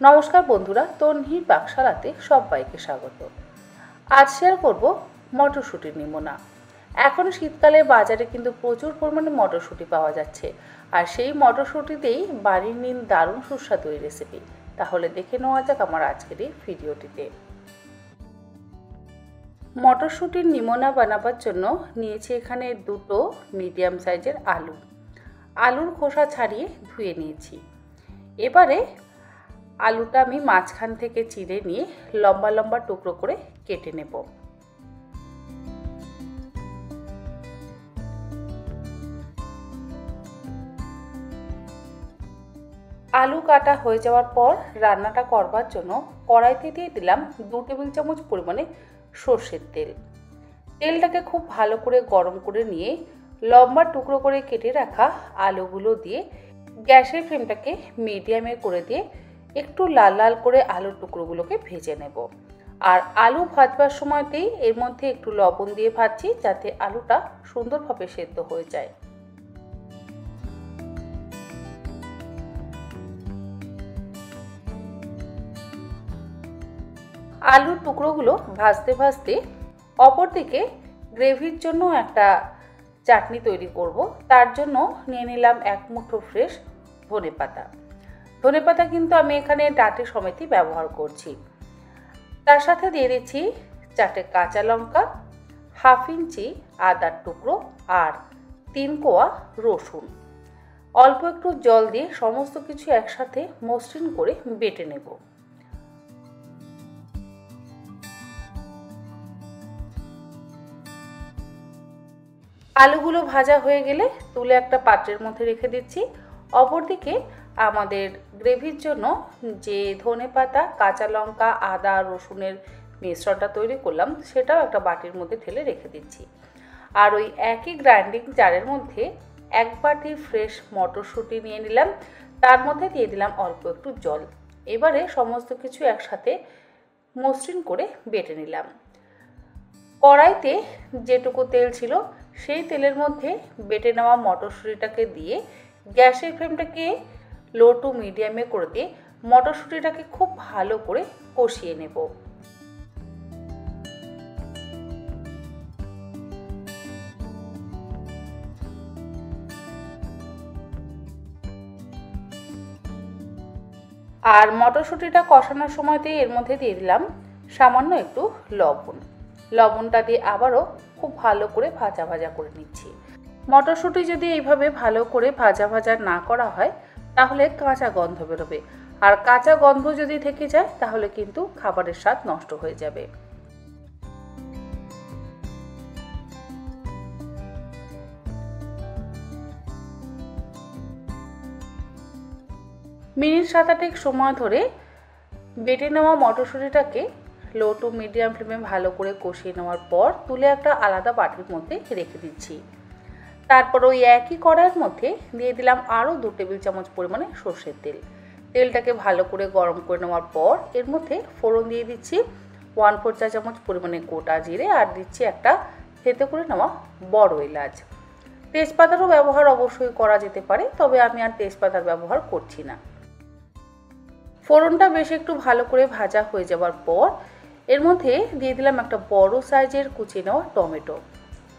নমস্কার বন্ধুরা, তন্হির পাকশালাতে সবাইকে স্বাগত। আজ শেয়ার করব মটরশুঁটির নিমোনা। এখন শীতকালে বাজারে কিন্তু প্রচুর পরিমাণে মটরশুঁটি পাওয়া যাচ্ছে, আর সেই মটরশুঁটিতেই বানিয়ে নিন দারুণ সুস্বাদু এই রেসিপি। তাহলে দেখে নেওয়া যাক আমার আজকের এই ভিডিওটিতে। মটরশুঁটির নিমোনা বানাবার জন্য নিয়েছি এখানে দুটো মিডিয়াম সাইজের আলু। আলুর খোসা ছাড়িয়ে ধুয়ে নিয়েছি। এবারে আলুটা আমি মাঝখান থেকে চিড়ে নিয়ে লম্বা লম্বা টুকরো করে কেটে নেব। আলু কাটা হয়ে যাওয়ার পর রান্নাটা করবার জন্য কড়াইতে দিয়ে দিলাম 2 টেবিল চামচ পরিমাণে সর্ষের তেল। তেলটাকে খুব ভালো করে গরম করে নিয়ে লম্বা টুকরো করে কেটে রাখা আলুগুলো দিয়ে গ্যাসের ফ্লেমটাকে মিডিয়ামে করে দিয়ে একটু লাল লাল করে আলুর টুকরোগুলোকে ভেজে নেব। আর আলু ভাজবার সময়তেই এর মধ্যে একটু লবণ দিয়ে ভাজছি, যাতে আলুটা সুন্দরভাবে সেদ্ধ হয়ে যায়। আলুর টুকরোগুলো ভাজতে ভাজতে অপরদিকে গ্রেভির জন্য একটা চাটনি তৈরি করব। তার জন্য নিয়ে নিলাম 1 মুঠো ফ্রেশ ধনেপাতা। ধনেপাতা কিন্তু আমি এখানে ডাঁটে সমেতই ব্যবহার করছি। তার সাথে দিয়ে দিচ্ছি 4টে কাঁচা লঙ্কা, 1/2 ইঞ্চি আদার টুকরো আর 3 কোয়া রসুন। অল্প একটু জল দিয়ে সমস্ত কিছু একসাথে মসৃণ করে বেটে নেব। আলুগুলো ভাজা হয়ে গেলে তুলে একটা পাত্রের মধ্যে রেখে দিচ্ছি। অপরদিকে আমাদের গ্রেভির জন্য যে ধনেপাতা, কাঁচা লঙ্কা, আদা, রসুনের মিশ্রণটা তৈরি করলাম, সেটাও একটা বাটির মধ্যে ঢেলে রেখে দিচ্ছি। আর ওই একই গ্রাইন্ডিং জারের মধ্যে 1 বাটি ফ্রেশ মটরশুঁটি নিয়ে নিলাম। তার মধ্যে দিয়ে দিলাম অল্প একটু জল। এবারে সমস্ত কিছু একসাথে মসৃণ করে বেটে নিলাম। কড়াইতে যেটুকু তেল ছিল সেই তেলের মধ্যে বেটে নেওয়া মটরশুঁটিটাকে দিয়ে গ্যাসের ফ্লেমটাকে লো টু মিডিয়ামে করে দিয়ে মটরশুঁটিটাকে খুব ভালো করে কষিয়ে নেব। আর মটরশুঁটিটা কষানোর সময়তেই এর মধ্যে দিয়ে দিলাম সামান্য একটু লবণ। লবণটা দিয়ে আবারও খুব ভালো করে ভাজা ভাজা করে নিচ্ছি। মটরশুঁটি যদি এইভাবে ভালো করে ভাজা ভাজা না করা হয় তাহলে কাঁচা গন্ধ বেরোবে, আর কাঁচা গন্ধ যদি থেকে যায় তাহলে কিন্তু খাবারের স্বাদ নষ্ট হয়ে যাবে। মিনিট 7-8 সময় ধরে বেটে নেওয়া মটরশুঁটিটাকে লো টু মিডিয়াম ফ্লেমে ভালো করে কষিয়ে নেওয়ার পর তুলে একটা আলাদা বাটির মধ্যে রেখে দিচ্ছি। তারপর ওই একই কড়াইয়ের মধ্যে দিয়ে দিলাম আরও 2 টেবিল চামচ পরিমাণে সর্ষের তেল। তেলটাকে ভালো করে গরম করে নেওয়ার পর এর মধ্যে ফোড়ন দিয়ে দিচ্ছি 1/4 চা চামচ পরিমাণে গোটা জিরে, আর দিচ্ছি একটা থেতো করে নেওয়া বড় এলাচ। তেজপাতারও ব্যবহার অবশ্যই করা যেতে পারে, তবে আমি আর তেজপাতার ব্যবহার করছি না। ফোড়নটা বেশ একটু ভালো করে ভাজা হয়ে যাওয়ার পর এর মধ্যে দিয়ে দিলাম একটা বড় সাইজের কুচিয়ে নেওয়া টমেটো।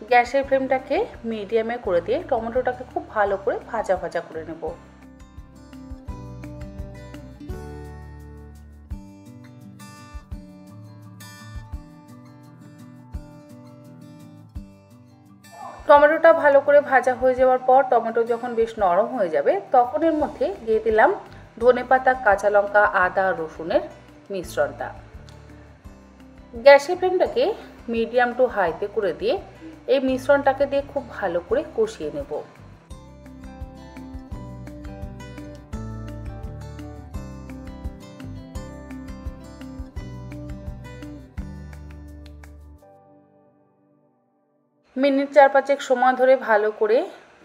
গ্যাসের ফ্লেমটাকে মিডিয়ামে করে দিয়ে টমেটোটাকে খুব ভালো করে ভাজা ভাজা করে নেব। টমেটোটা ভালো করে ভাজা হয়ে যাওয়ার পর টমেটো যখন বেশ নরম হয়ে যাবে তখন এর মধ্যে দিয়ে দিলাম ধনেপাতা, কাঁচা লঙ্কা, আদা, রসুনের মিশ্রণটা। গ্যাসের ফ্লেমটাকে মিডিয়াম টু হাইতে করে দিয়ে এই মিশ্রণটাকে দিয়ে খুব ভালো করে কষিয়ে নেব। মিনিট 4-5 সময় ধরে ভালো করে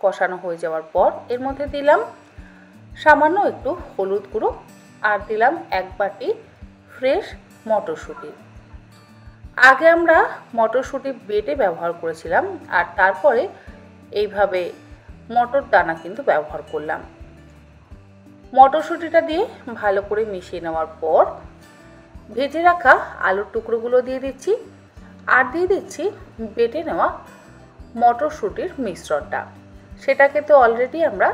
কষানো হয়ে যাওয়ার পর এর মধ্যে দিলাম সামান্য একটু হলুদ গুঁড়ো আর দিলাম 1 বাটি ফ্রেশ মটরশুঁটি। আগে আমরা মটরশুঁটি বেটে ব্যবহার করেছিলাম, আর তারপরে এইভাবে মটর দানা কিন্তু ব্যবহার করলাম। মটরশুঁটিটা দিয়ে ভালো করে মিশিয়ে নেওয়ার পর ভেজে রাখা আলুর টুকরোগুলো দিয়ে দিচ্ছি আর দিয়ে দিচ্ছি বেটে নেওয়া মটরশুঁটির মিশ্রণটা। সেটাকে তো অলরেডি আমরা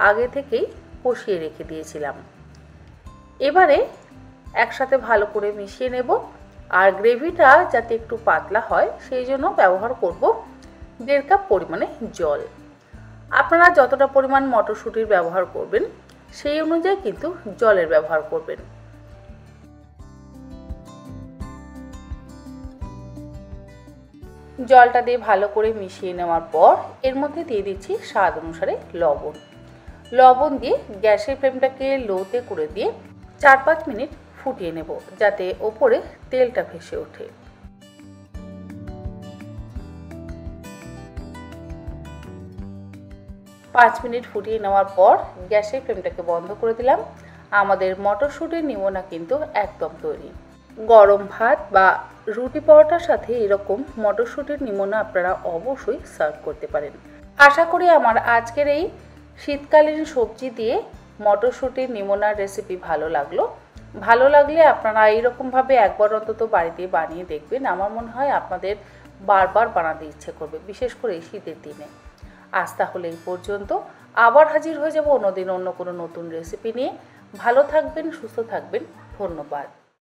আগে থেকেই কষিয়ে রেখে দিয়েছিলাম। এবারে একসাথে ভালো করে মিশিয়ে নেব আর গ্রেভিটা যাতে একটু পাতলা হয় সেই জন্য ব্যবহার করব 1.5 কাপ পরিমাণে জল। আপনারা যতটা পরিমাণ মটরশুঁটির ব্যবহার করবেন সেই অনুযায়ী কিন্তু জলের ব্যবহার করবেন। জলটা দিয়ে ভালো করে মিশিয়ে নেওয়ার পর এর মধ্যে দিয়ে দিচ্ছি স্বাদ অনুসারে লবণ। লবণ দিয়ে গ্যাসের ফ্লেমটাকে লোতে করে দিয়ে 4-5 মিনিট ফুটিয়ে নেব যাতে ওপরে তেলটা ভেসে ওঠে। পাঁচ মিনিট ফুটিয়ে নেওয়ার পর গ্যাসের ফ্লেমটাকে বন্ধ করে দিলাম। আমাদের মটরশুঁটির নিমোনা কিন্তু একদম তৈরি। গরম ভাত বা রুটি পরোটার সাথে এরকম মটরশুঁটির নিমোনা আপনারা অবশ্যই সার্ভ করতে পারেন। আশা করি আমার আজকের এই শীতকালীন সবজি দিয়ে মটরশুঁটির নিমোনার রেসিপি ভালো লাগলো। ভালো লাগলে আপনারা এইরকমভাবে একবার অন্তত বাড়িতে বানিয়ে দেখবেন। আমার মনে হয় আপনাদের বারবার বানাতে ইচ্ছে করবে, বিশেষ করে এই শীতের দিনে। আজ তাহলে এই পর্যন্ত, আবার হাজির হয়ে যাব অন্যদিন অন্য কোনো নতুন রেসিপি নিয়ে। ভালো থাকবেন, সুস্থ থাকবেন, ধন্যবাদ।